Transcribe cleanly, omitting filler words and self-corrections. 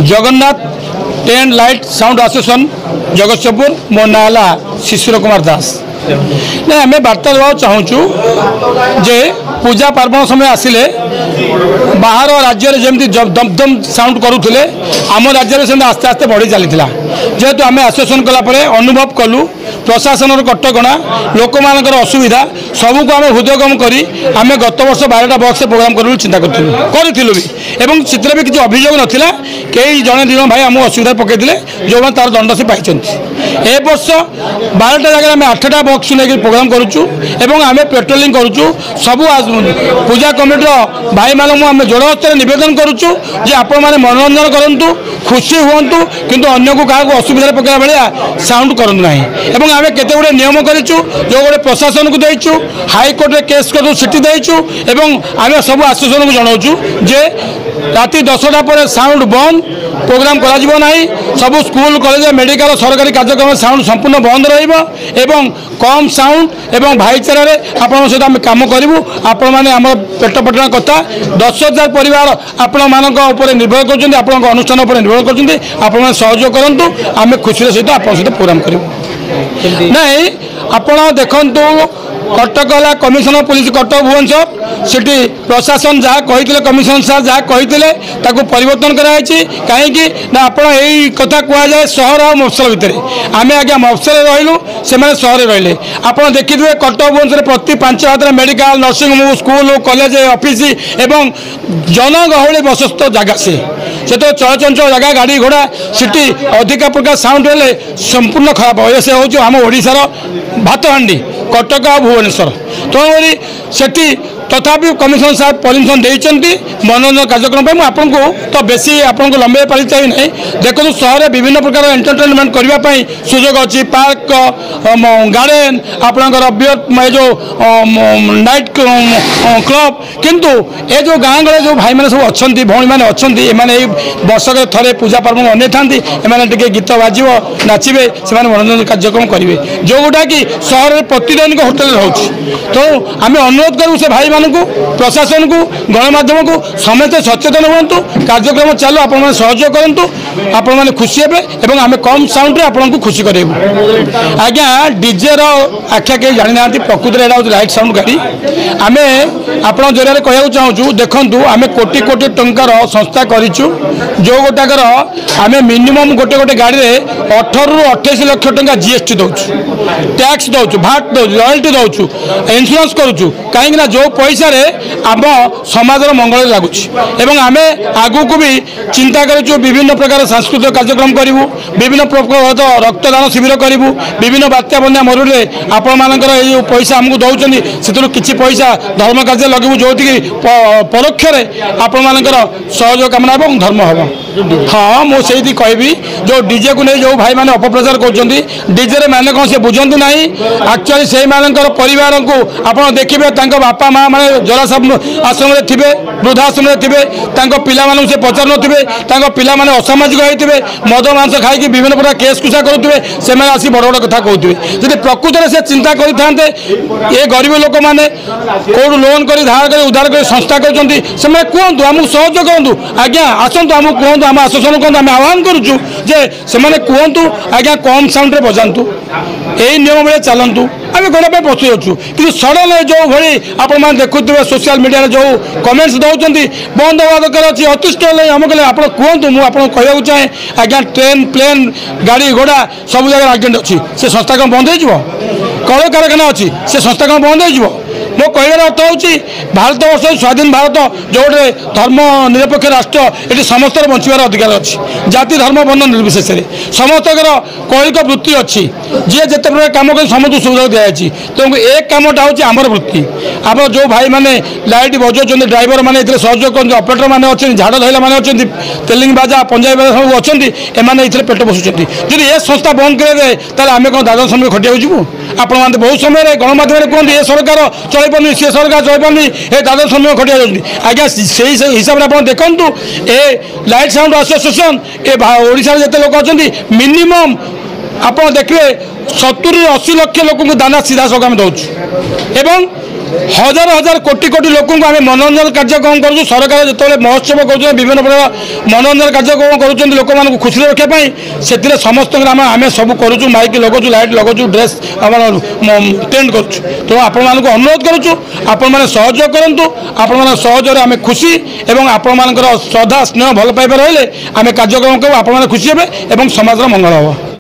Jagannath tent light sound association Jagatsinghpur मो नाला शिशिर कुमार दास ना आम वार्ता देवा चाहूँ जे पूजा पार्वण समय आसिले बाहर राज्य में जमी दमदम साउंड करुले आम राज्य में आस्ते आस्ते बढ़ी चली जेहेतु आम एसोसिएशन कलापर अनुभव कलु प्रशासन कटकणा लोक मान असुविधा सबको आम हृदयगम कर आम गत वर्ष 12टा बक्स प्रोग्राम करूँ चिंता करूँ भी चित्र भी किसी अभियोग नाला कई जड़े दिज भाई आम असुविधा पकड़े जो तार दंड से पाई ए वर्ष 12टा जगह आम 8टा बक्स नहीं प्रोग्राम करुचु आम पेट्रोलिंग करुचु सबू पूजा कमिटर भाई मानू आम जोड़ हस्तर नवेदन करुचु जे आपण मैंने मनोरंजन करूँ खुशी हूँ किंतु अन्य को क्या असुविधा पकड़ा भाया साउंड करूँ ना आम केते गुड़े नियम करूँ जो गोटे प्रशासन को देचु हाईकोर्ट में केस करूँ सीटी देचु आम सब एसोसिएशन को जनाऊँ जे राति 10टा पर साउंड बंद प्रोग्राम करा नहीं सब स्कूल कॉलेज मेडिकल सरकारी कार्यक्रम साउंड संपूर्ण बंद रही कम साउंड एवं भाईचारा आपण सहित आम कम करूँ आपण मैंने आम पेट पटना कथा 10,000 परिवार आपण मान निर्भर कर अनुष्ठान पर निर्भर कर सहयोग करूँ आम खुशी सहित आप सहित प्रोग्राम करूँ नहीं आपण देखु कटक है commissioner police Cuttack Bhubaneswar city प्रशासन जहाँ कही कमिशनर सार जहाँ कही परिवर्तन कराई कहीं आपण यही कथा कहुए सहर और मफसल भितर आम आज्ञा मफसल रही से सहर रही आप देखिए कटक भुवनेश्वर प्रति 5 हाथ medical nursing home school college office एवं जनगहली बसस्थ जगह से तो चलचंचल जगह गाड़ी घोड़ा सिटी अधिक प्रकार साउंड हेल्ले संपूर्ण खराब हो से हूँ आम ओडार भातहांडी कटक और भुवनेश्वर तेणुकरी सेठी तथापि कमिशनर साहब परमिशन देते मनोरंजन कार्यक्रम आपन को तो बेसी आपन को लंबे पाली चाहिए नहीं देखो सहर विभिन्न प्रकार एंटरटेनमेंट करने सुजोग अच्छी पार्क गार्डन आपंकर जो नाइट क्लब किंतु ए जो गाँ गले जो भाई मैंने सब अच्छा भौणी मैंने अच्छा एम वर्षक थे पूजा पर्व अने था एम गीत बाजो नाचे से मनोरंजन कार्यक्रम करेंगे जो गुटा कि सहर प्रतिदिन होटेल रोचे तो आम अनुरोध करूँ से भाई प्रशासन को गणमाध्यम को समस्त सचेतन हूँ कार्यक्रम चालू आप सहयोग करूँ आपण मैंने खुशी हे आम कम साउंड आपको खुशी करें आज्ञा डीजे आख्या कहीं जानी ना प्रकृति में यहाँ लाइट साउंड गाड़ी आम आप जरिए कहूँ चाहूँ देखूँ आम कोटी कोटी टंकार संस्था करूँ जो गोटाकर आम मिनिमम गोटे गोटे गाड़ी में 18 ରୁ 28 लाख टंका जीएसटी दौचु टैक्स दौचु भाट दौचु रॉयल्टी दौचु इन्शुरांस करूँ कहीं जो पैसा आम समाज मंगल लगुच आम आगू को भी चिंता करूँ विभिन्न प्रकार सांस्कृतिक कार्यक्रम करूँ विभिन्न प्रकार रक्तदान शिविर करूँ विभिन्न बात्या बन्या मरुड़े आपण मानकर ये पैसा आमको दौरान से किसी पैसा धर्म कार्य लगू जो परोक्ष आपण मानकर सहयोग कामना और धर्म हम हाँ मुझे कहबी जो डीजे को नहीं जो भाई मैंने अपप्रचार कर डीजे मैंने कौन से बुझती ना एक्चुअली से परिवार को आप देखिए बापा माँ मैंने जरा सब आश्रम थे वृद्धाश्रम थे पिला से पचार नो पिला माने असामाजिक होते मद मांस खाई विभिन्न प्रकार केस कुसा करुवे से आसी बड़ बड़ कथा कहते जब प्रकृत में से चिंता करते ये गरीब लोक मैंने कौन लोन कर धार कर उधार कर संस्था कहते कहतु आमको सहयोग करूँ आज्ञा आसतु आमको कहतु आम आसोसन कहतु आम आह्वान करुचु जे से कहतु आज्ञा कम साउंड बजातु यही नियम भाई चलतु आम गड़ा प्रस्तुत अच्छु कि सडन जो भाई आपण देखुए सोशल मीडिया जो कमेंट्स दौरान बंद हवा दरकार अच्छी अतिष्ठ आम कहले आप कहतु मुझे कहूँ चाहे आज्ञा ट्रेन प्लेन गाड़ी घोड़ा सब जगह एक्सीडेंट अच्छी से संस्था कौन बंद हो कल कारखाना अच्छी से संस्था कौन बंद हो मो कहर अर्थ हूँ भारत वर्ष स्वाधीन भारत जो गोटे धर्म निरपेक्ष राष्ट्र ये समस्त बचार अधिकार अच्छी जाति धर्म वर्ण निर्विशेष समस्त कौलिक वृत्ति अच्छी जी जिते प्रकार कम कर समस्त सुविधा दिखाई तेणु एक कमटा हूँ आमर वृत्ति आप जो भाई मैंने लाइट बजाऊँ ड्राइवर मैंने सहयोग कर ऑपरेटर मैंने अच्छे झाड़ धैला मैंने अच्छे तेलिंग बाजा पंजाबी बाजा सब अच्छा एमाने पेट बसुँच जब ये संस्था बंद करेंगे आम कौन दादा समय खटिया जीवु आपण मैंने बहुत समय गणमाध्यम कहते ये सरकार चल पार्नी सी सरकार चल पार्नी ये दादा समय खटिया जाती आज्ञा से हिसाब से आप देखु ए लाइट साउंड एसोसिएशन ये ओडिशा जिते लोक अच्छा मिनिमम आप देखिए 70 ରୁ 80 लक्ष लोक दाना सीधा सक आम दौचु हजार हजार कोटी कोटी लोक आम मनोरंजन कार्यक्रम करूँ सरकार जो महोत्सव कर विभिन्न प्रकार मनोरंजन कार्यक्रम कर लोक मान खुशी रखापी से समस्त आम सब करूँ माइक लगुचु लाइट लगुचु ड्रेस टेंट करूँ तो आपण मानक अनुरोध करूँ आपण मैंने सहयोग करूँ आपण मान सहयोग आम खुशी और आपण मान श्रद्धा स्नेह भल पाइबा रही आम कार्यक्रम करूँ आपण मैंने खुशी हे और समाज मंगल हम।